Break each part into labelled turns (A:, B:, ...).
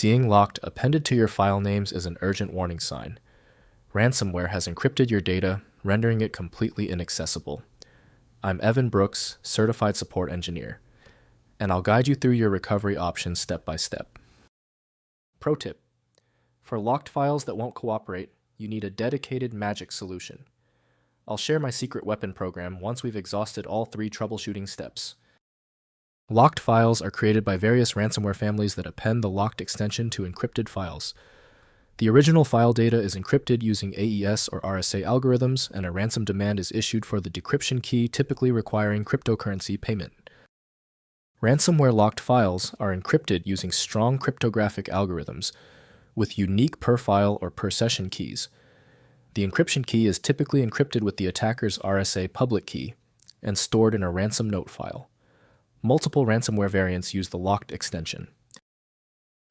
A: Seeing locked appended to your file names is an urgent warning sign. Ransomware has encrypted your data, rendering it completely inaccessible. I'm Evan Brooks, Certified Support Engineer, and I'll guide you through your recovery options step by step. Pro tip: for locked files that won't cooperate, you need a dedicated magic solution. I'll share my secret weapon program once we've exhausted all 3 troubleshooting steps. Locked files are created by various ransomware families that append the locked extension to encrypted files. The original file data is encrypted using AES or RSA algorithms, and a ransom demand is issued for the decryption key, typically requiring cryptocurrency payment. Ransomware locked files are encrypted using strong cryptographic algorithms with unique per file or per session keys. The encryption key is typically encrypted with the attacker's RSA public key and stored in a ransom note file. Multiple ransomware variants use the locked extension.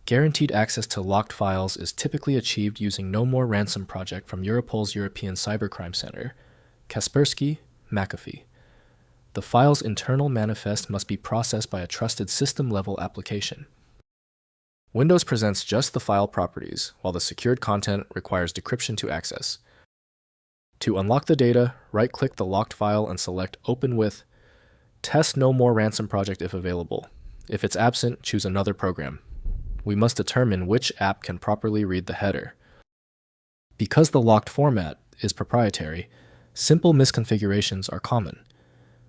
A: Guaranteed access to locked files is typically achieved using No More Ransom project from Europol's European Cybercrime Center, Kaspersky, McAfee. The file's internal manifest must be processed by a trusted system-level application. Windows presents just the file properties, while the secured content requires decryption to access. To unlock the data, right-click the locked file and select Open with. Test No More Ransom project if available. If it's absent, choose another program. We must determine which app can properly read the header. Because the locked format is proprietary, simple misconfigurations are common.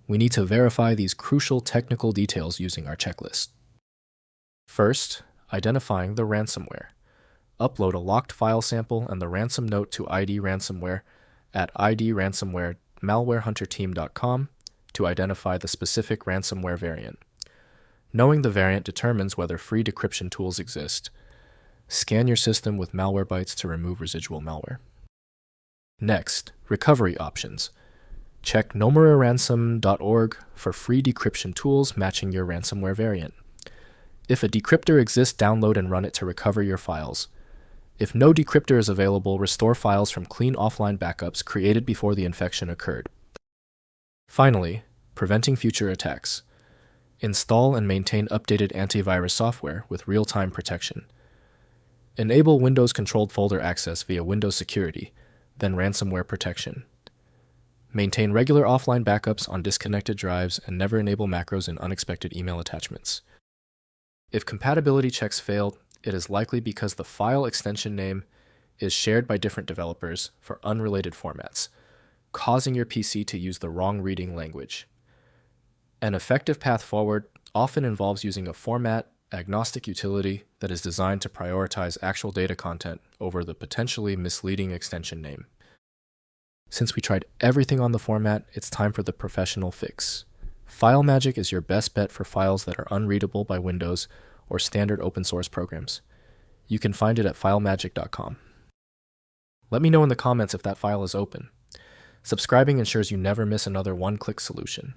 A: We need to verify these crucial technical details using our checklist. First, identifying the ransomware. Upload a locked file sample and the ransom note to ID Ransomware at idransomware.malwarehunterteam.com to identify the specific ransomware variant. Knowing the variant determines whether free decryption tools exist. Scan your system with Malwarebytes to remove residual malware. Next, recovery options. Check nomoreransom.org for free decryption tools matching your ransomware variant. If a decryptor exists, download and run it to recover your files. If no decryptor is available, restore files from clean offline backups created before the infection occurred. Finally, preventing future attacks. Install and maintain updated antivirus software with real-time protection. Enable Windows-controlled folder access via Windows Security, then ransomware protection. Maintain regular offline backups on disconnected drives and never enable macros in unexpected email attachments. If compatibility checks failed, it is likely because the file extension name is shared by different developers for unrelated formats, causing your PC to use the wrong reading language. An effective path forward often involves using a format-agnostic utility that is designed to prioritize actual data content over the potentially misleading extension name. Since we tried everything on the format, it's time for the professional fix. FileMagick is your best bet for files that are unreadable by Windows or standard open source programs. You can find it at filemagick.com. Let me know in the comments if that file is open. Subscribing ensures you never miss another one-click solution.